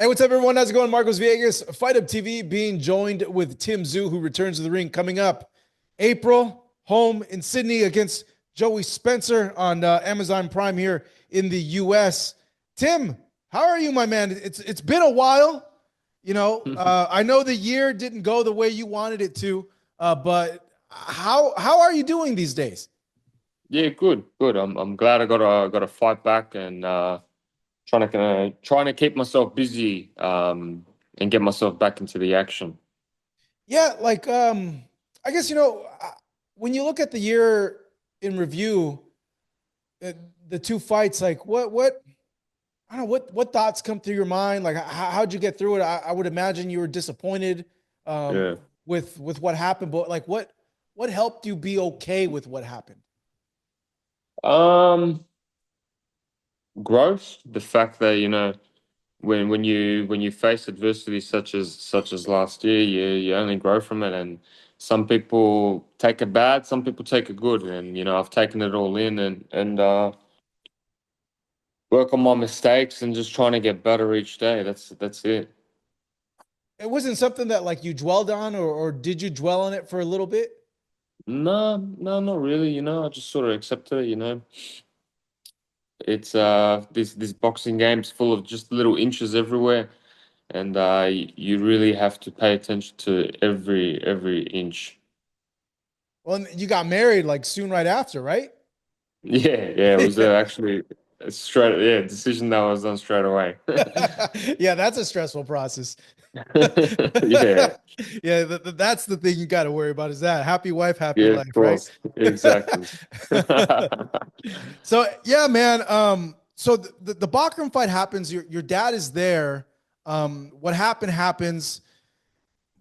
Hey, what's up, everyone? How's it going? Marcos Viegas, Fight Up TV, being joined with Tszyu, who returns to the ring coming up April, home in Sydney against Joey Spencer on Amazon Prime here in the US. Tim, how are you, my man? It's been a while. I know the year didn't go the way you wanted it to, but how are you doing these days? Yeah, good, good. I'm glad I got a fight back and trying to keep myself busy and get myself back into the action. Yeah, I guess when you look at the year in review, uh, the two fights, like what I don't know what thoughts come through your mind. Like how'd you get through it? I would imagine you were disappointed um, Yeah. with what happened, but like what helped you be okay with what happened? Um, Growth, the fact that when you face adversity such as last year, you only grow from it, and some people take it bad, some people take it good, and I've taken it all in and work on my mistakes and just trying to get better each day. That's it. It wasn't something that like you dwelled on, or did you dwell on it for a little bit? No, no, not really. I just sort of accepted it. It's this boxing game's full of just little inches everywhere, and you really have to pay attention to every inch. Well, and you got married like soon right after, right? Yeah, yeah, it was actually a straight yeah decision that was done straight away. Yeah, that's a stressful process. Yeah, Yeah, that's the thing you got to worry about is that happy wife, happy yeah, of life, right? course, exactly. So yeah, man. So the Bachram fight happens. Your dad is there. What happened happens.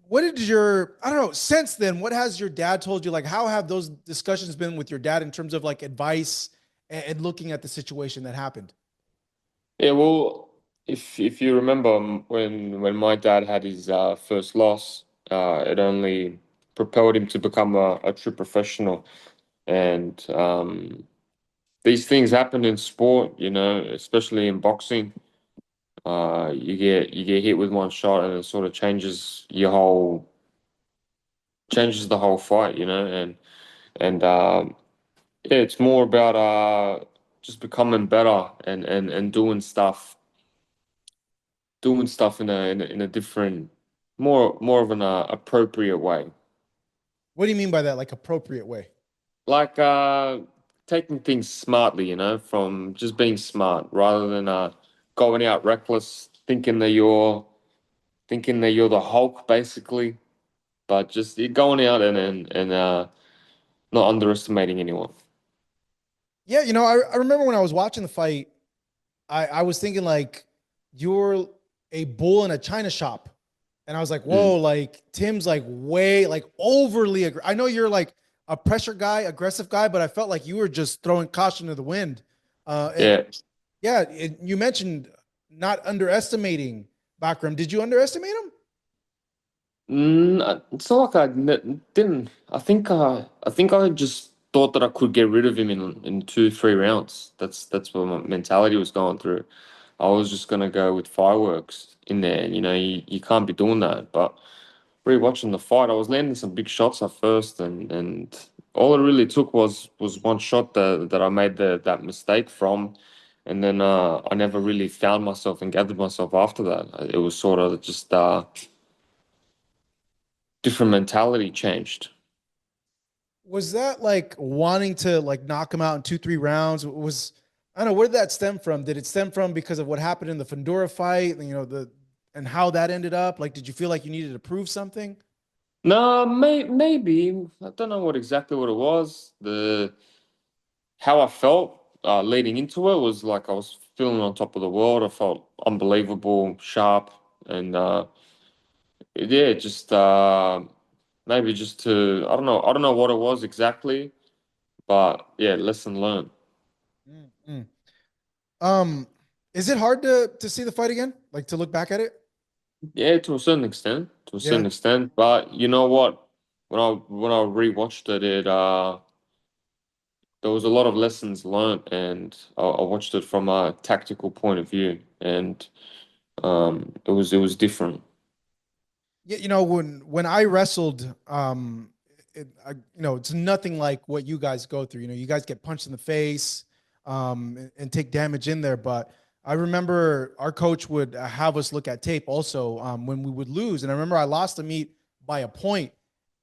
What did your I don't know since then? What has your dad told you? Like, how have those discussions been with your dad in terms of like advice and looking at the situation that happened? Yeah, well, if you remember when my dad had his first loss, it only propelled him to become a true professional. And these things happen in sport, especially in boxing. You get hit with one shot, and it sort of changes the whole fight, and yeah, it's more about just becoming better and doing stuff in a different, more of an appropriate way. What do you mean by that? Like appropriate way? Like taking things smartly, from just being smart rather than going out reckless, thinking that you're the Hulk basically, but just you're going out and not underestimating anyone. Yeah, I remember when I was watching the fight, I was thinking like you're a bull in a china shop. And I was like, whoa, Mm. like Tim's like way like overly I know you're like a pressure guy, aggressive guy, but I felt like you were just throwing caution to the wind. And Yeah. yeah, you mentioned not underestimating Bakram. Did you underestimate him? It's not like didn't. I think I just thought that I could get rid of him in 2, 3 rounds. That's what my mentality was going through. I was just gonna go with fireworks in there, and you can't be doing that. But rewatching the fight, I was landing some big shots at first, and all it really took was one shot that I made that mistake from, and then I never really found myself and gathered myself after that. It was sort of just different mentality changed. Was that like wanting to like knock him out in 2, 3 rounds? I don't know, where did that stem from? Did it stem from because of what happened in the Fundora fight? And how that ended up? Like, did you feel like you needed to prove something? No, maybe I don't know what it was. The How I felt leading into it was like I was feeling on top of the world. I felt unbelievable, sharp, and yeah, just maybe just to I don't know what it was exactly, but yeah, lesson learned. Mm-hmm. Um, is it hard to see the fight again? Like to look back at it? Yeah, to a Yeah. certain extent. But you know what? When I rewatched it, there was a lot of lessons learned, and I watched it from a tactical point of view. And It was different. Yeah, when I wrestled, it's nothing like what you guys go through. You guys get punched in the face, and take damage in there. But I remember our coach would have us look at tape also, when we would lose. And I remember I lost the meet by a point,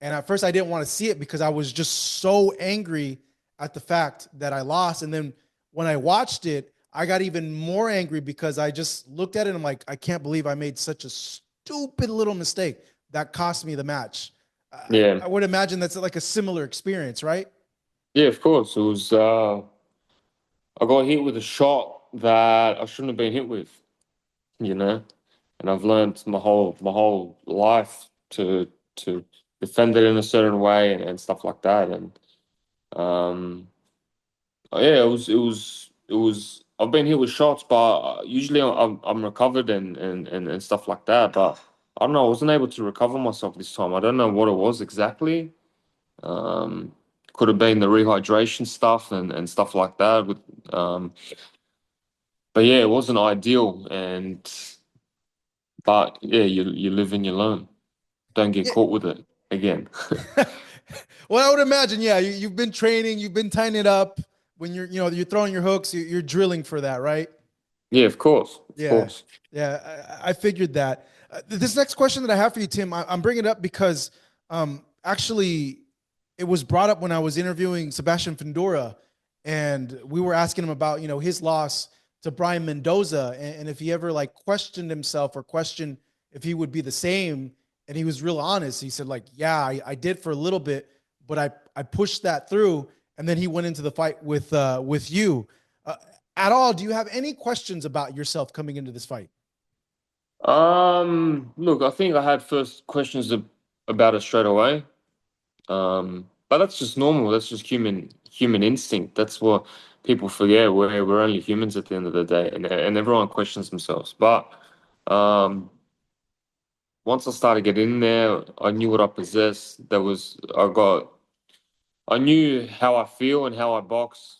and at first I didn't want to see it because I was just so angry at the fact that I lost. And then when I watched it, I got even more angry because I just looked at it and I'm like, I can't believe I made such a stupid little mistake that cost me the match. Yeah, I would imagine that's like a similar experience, right? yeah, of course. It was. I got hit with a shot that I shouldn't have been hit with, you know. And I've learned my whole life to defend it in a certain way and stuff like that. And um, yeah, it was. I've been hit with shots, but usually I'm recovered and stuff like that. But I don't know. I wasn't able to recover myself this time. I don't know what it was exactly. Um, could have been the rehydration stuff and stuff like that. But yeah, it wasn't ideal. But yeah, you live and you learn. Don't get Yeah. caught with it again. Well, I would imagine, yeah, you've been training, you've been tying it up when you're throwing your hooks, you're drilling for that, right? Yeah, of course, of Yeah, course. yeah, I figured that. This next question that I have for you, Tim, I'm bringing it up because, actually, it was brought up when I was interviewing Sebastian Findora, and we were asking him about his loss to Brian Mendoza, and if he ever like questioned himself or questioned if he would be the same. And he was real honest. He said like, yeah, I did for a little bit, but I pushed that through, and then he went into the fight with you. Uh, at all, do you have any questions about yourself coming into this fight? Look, I think I had first questions about it straight away. But that's just normal. That's just human instinct. That's what people forget. We're only humans at the end of the day, and everyone questions themselves. But um, once I started getting in there, I knew what I possessed. I knew how I feel and how I box.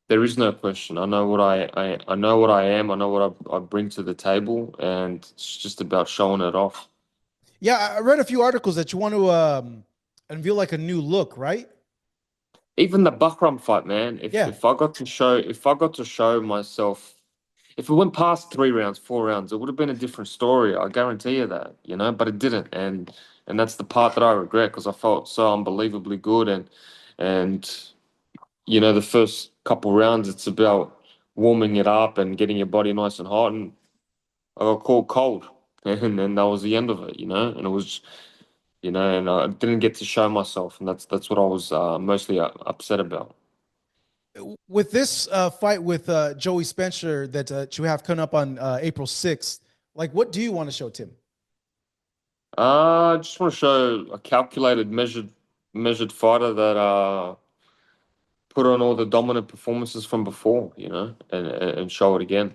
There is no question. I know what I know what I am. I know what I bring to the table, and it's just about showing it off. Yeah, I read a few articles that you want to unveil like a new look, right? Even the Buckram fight, man. If Yeah. if I got to show if I got to show myself, if it went past 3 rounds, 4 rounds, it would have been a different story. I guarantee you that, But it didn't, and that's the part that I regret because I felt so unbelievably good, and the first couple rounds, it's about warming it up and getting your body nice and hot, and I got caught cold, and then that was the end of it. And it was, and I didn't get to show myself, and that's what I was mostly upset about. With this fight with Joey Spencer that you have coming up on April 6th, like what do you want to show Tim? I just want to show a calculated, measured fighter that put on all the dominant performances from before, and show it again.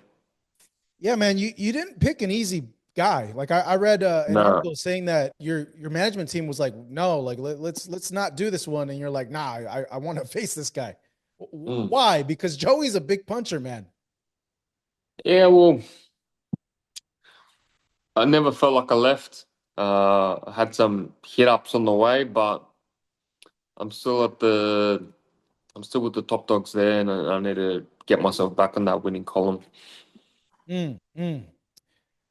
Yeah, man, you didn't pick an easy guy. Like I read an No. article saying that your management team was like, no, like let's not do this one, and you're like, nah, I want to face this guy. Mm. Why? Because Joey's a big puncher, man. Yeah, well, I never felt like I left. I had some hit ups on the way, but I'm still at the I'm still with the top dogs there, and I need to get myself back on that winning column. Mm, mm.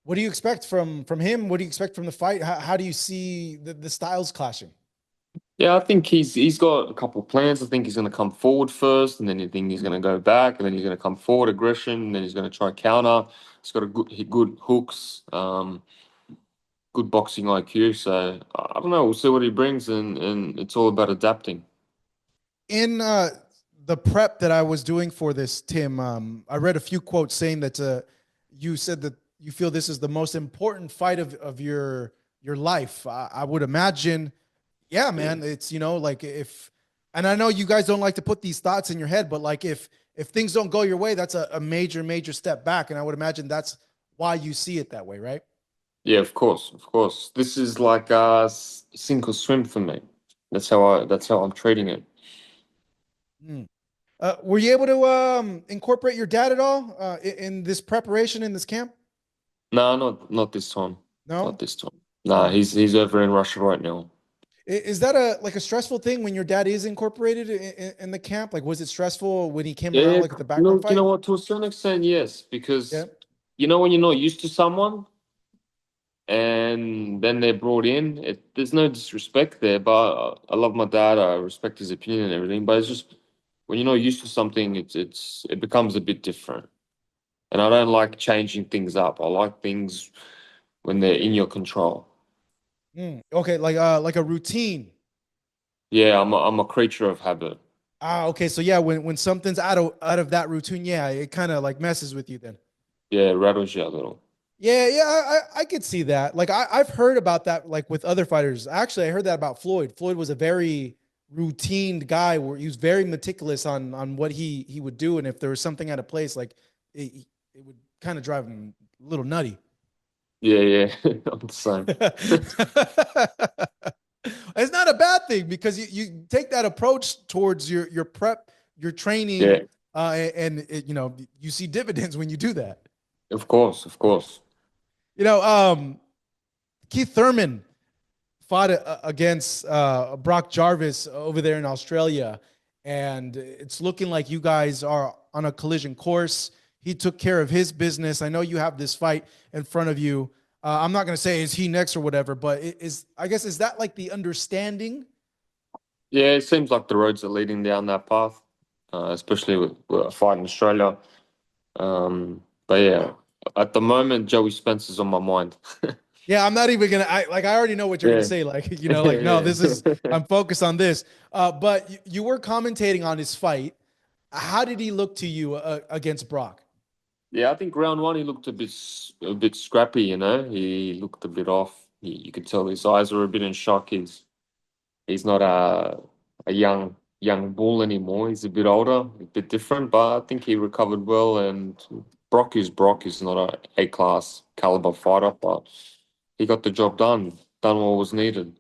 What do you expect from him? What do you expect from the fight? How do you see the styles clashing? Yeah, I think he's got a couple of plans. I think he's going to come forward first, and then I think he's going to go back, and then he's going to come forward, aggression, and then he's going to try counter. He's got a good hooks, good boxing IQ. So I don't know. We'll see what he brings, and it's all about adapting. In the prep that I was doing for this, Tim, I read a few quotes saying that you said that you feel this is the most important fight of your life. I would imagine, yeah, Yeah, man. It's like if, and I know you guys don't like to put these thoughts in your head, but like if things don't go your way, that's a major step back, and I would imagine that's why you see it that way, right? yeah, of course, of course. This is like sink or swim for me. That's how I'm treating it. Mm. Were you able to incorporate your dad at all in this preparation in this camp? No, not this time. Not No. this time. Nah, Mm. he's over in Russia right now. Is that a like a stressful thing when your dad is incorporated in the camp? Like, was it stressful when he came around, Yeah, like at the background you know fight? what? To a certain extent, yes, Yeah. because you know when you're not used to someone and then they're brought in, there's no disrespect there. But I love my dad. I respect his opinion and everything. But it's just when you're not used to something, it becomes a bit different. And I don't like changing things up. I like things when they're in your control. Mm. Okay, like a routine. Yeah, I'm a creature of habit. Ah, okay. So yeah, when something's out of that routine, yeah, it kind of like messes with you then. Yeah, it rattles you a little. Yeah, yeah, I could see that. Like I've heard about that like with other fighters. Actually, I heard that about Floyd. Floyd was a very routine guy where he was very meticulous on what he would do, and if there was something out of place, like it would kind of drive him a little nutty. Yeah, yeah, I'm the same. It's not a bad thing because you take that approach towards your prep, your training, Yeah, and you see dividends when you do that. of course, of course. You know, Keith Thurman fought against Brock Jarvis over there in Australia, and it's looking like you guys are on a collision course. He took care of his business. I know you have this fight in front of you. I'm not going to say is he next or whatever, but I guess is that like the understanding? Yeah, it seems like the roads are leading down that path, especially with a fight in Australia. But yeah, at the moment, Joey Spencer's on my mind. Yeah, I'm not even gonna. I already know what you're gonna Yeah, say. Like like no, yeah, this is I'm focused on this. But you were commentating on his fight. How did he look to you against Brock? yeah. I think round one he looked a bit scrappy. You know, he looked a bit off. You could tell his eyes were a bit in shock. He's not a young bull anymore. He's a bit older, a bit different, but I think he recovered well. And Brock is Brock. He's not a class caliber fighter, but he got the job done what was needed.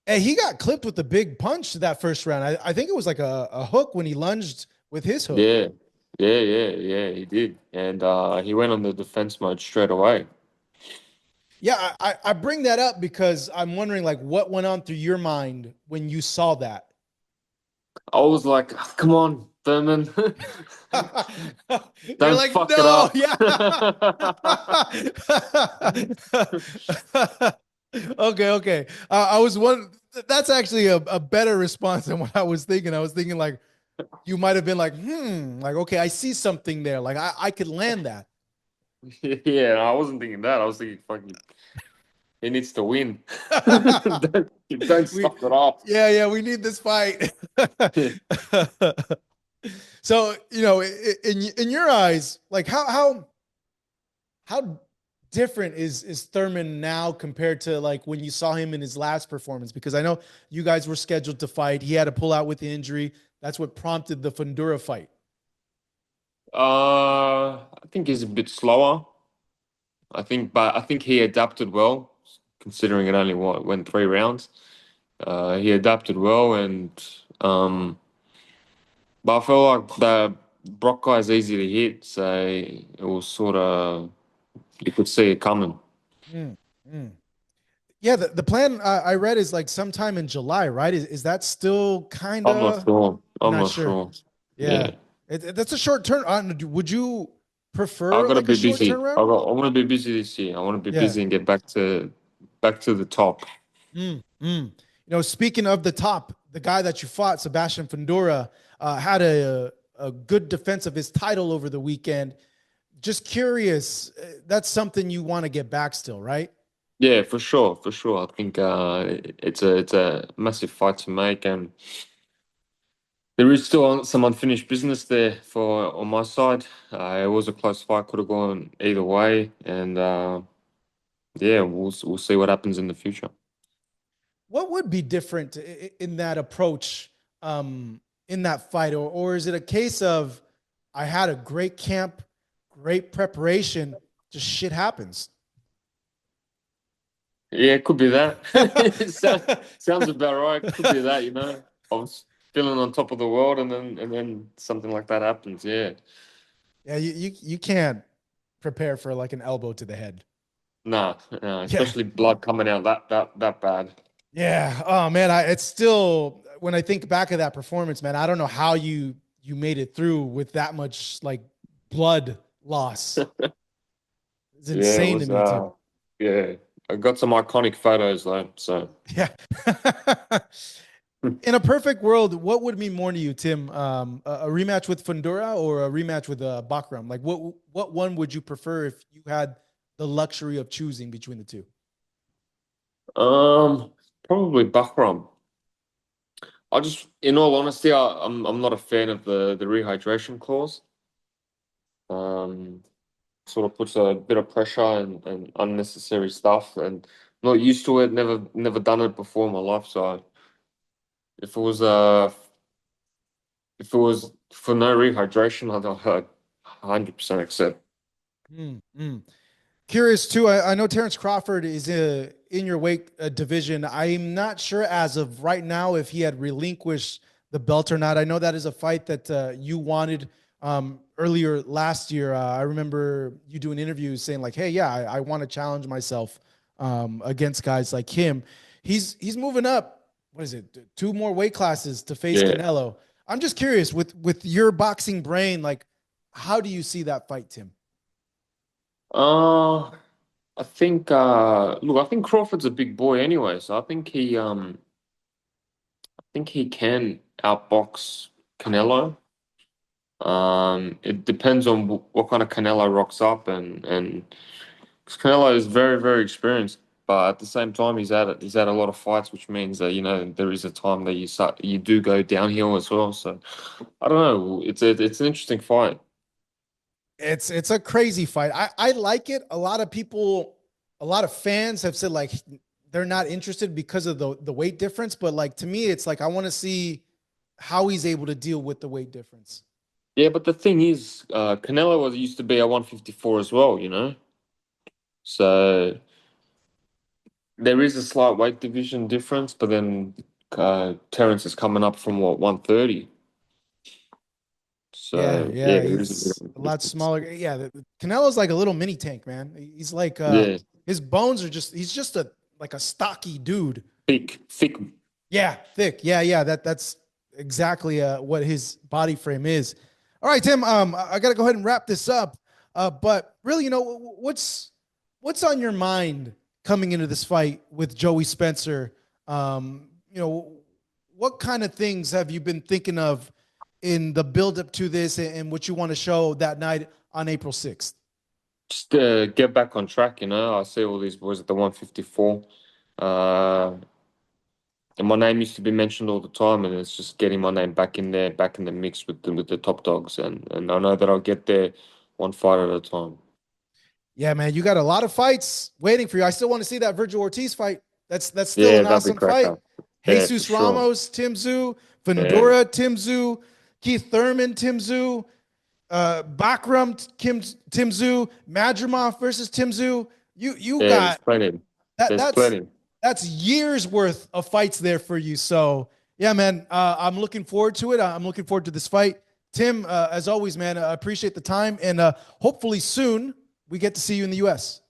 And he got clipped with the big punch that first round. I think it was like a hook when he lunged with his hook. Yeah, yeah. He did, and he went on the defense mode straight away. Yeah, I bring that up because I'm wondering like what went on through your mind when you saw that. I was like, "Come on, Thurman, You're don't like, fuck it no, up." yeah. Okay, okay. I was one. That's actually a better response than what I was thinking. I was thinking like you might have been like, like okay, I see something there. Like I could land that. Yeah, I wasn't thinking that. I was thinking, "Fucking, he needs to win. Don't we, stop it off." yeah, we need this fight. So in your eyes, like how different is Thurman now compared to like when you saw him in his last performance? Because I know you guys were scheduled to fight. He had to pull out with the injury. That's what prompted the Fundura fight. I think he's a bit slower. But I think he adapted well, considering it only went 3 rounds. He adapted well, and but I feel like the Brock guy is easy to hit, so it was sort of you could see it coming. Mm, mm. Yeah, the plan I read is like sometime in July, right? Is that still kind I'm not of? sure. You're I'm not not sure. sure. Yeah, Yeah, that's a short turn. Would you I prefer gotta like a be short busy. turnaround? I want to be busy this year. I want to be Yeah. busy and get back to the top. Speaking of the top, the guy that you fought, Sebastian Fundora, had a good defense of his title over the weekend. Just curious, that's something you want to get back still, right? Yeah, for sure, for sure. I think it's a massive fight to make, and there is still some unfinished business there for on my side. It was a close fight, could have gone either way, and yeah, we'll see what happens in the future. What would be different in that approach, in that fight, or is it a case of I had a great camp, great preparation, just shit happens? Yeah, it could be that. Sounds about right. Could be that, you know. feeling on top of the world, and then something like that happens. Yeah, Yeah, you can't prepare for like an elbow to the head. nah, nah, Yeah. especially blood coming out that bad. Yeah. Oh man, it's still when I think back of that performance, man, I don't know how you made it through with that much like blood loss. It's Yeah, it insane to was. me, Tim. Yeah, I got some iconic photos though. So Yeah. In a perfect world, what would mean more to you, Tim? A rematch with Fundora or a rematch with Bakram? Like, what one would you prefer if you had the luxury of choosing between the two? um, probably Bahram. In all honesty, I'm not a fan of the rehydration clause. Um, Sort of puts a bit of pressure and unnecessary stuff, and not used to it. Never done it before in my life. So if it was if it was for no rehydration, I'd 100% accept. Mm, mm. Curious too. I know Terrence Crawford is in your weight division. I'm not sure as of right now if he had relinquished the belt or not. I know that is a fight that you wanted earlier last year. I remember you doing interviews saying like, "Hey, yeah, I want to challenge myself against guys like him." He's moving up. What is it? Two more weight classes to face Yeah. Canelo. I'm just curious with your boxing brain, like, how do you see that fight, Tim? Uh, I think I think Crawford's a big boy anyway, so I think he can outbox Canelo. It depends on what kind of Canelo rocks up, and 'cause Canelo is very experienced, but at the same time he's had a lot of fights, which means that there is a time that you do go downhill as well. So I don't know. It's an interesting fight. It's a crazy fight. I like it. A lot of fans have said like they're not interested because of the weight difference. But like to me, it's like I want to see how he's able to deal with the weight difference. Yeah, but the thing is, Canelo was used to be a 154 as well, you know. So there is a slight weight division difference, but then Terrence is coming up from what 130. Yeah, So yeah, yeah, there is a bit he's of a a lot difference. smaller. Yeah, Canelo's like a little mini tank, man. He's like Yeah, his bones are just he's just a like a stocky dude. thick. Yeah, thick. Yeah, yeah. That's exactly what his body frame is. All right, Tim. I got to go ahead and wrap this up. But really, what's on your mind coming into this fight with Joey Spencer? What kind of things have you been thinking of in the build up to this, and what you want to show that night on April 6th? Just get back on track, you know. I see all these boys at the 154. Uh, and my name used to be mentioned all the time, and it's just getting my name back in there, back in the mix with the top dogs, and I know that I'll get there one fight at a time. Yeah, man, you got a lot of fights waiting for you. I still want to see that Virgil Ortiz fight. That's still Yeah, an that'd be awesome fight. cracker. Yeah, for Jesus sure. Ramos, Tim Tszyu, Yeah, Fundora, Tim Tszyu, Keith Thurman, Tim Tszyu, Bakram, Tim Tszyu, Madrimov versus Tim Tszyu. You yeah. There's got plenty. that. There's plenty. That's years worth of fights there for you. So yeah, man, I'm looking forward to it. I'm looking forward to this fight. Tim, as always, man, I appreciate the time, and hopefully soon we get to see you in the U.S.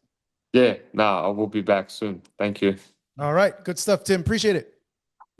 Yeah, nah, I will be back soon. Thank you. All right. Good stuff, Tim. Appreciate it.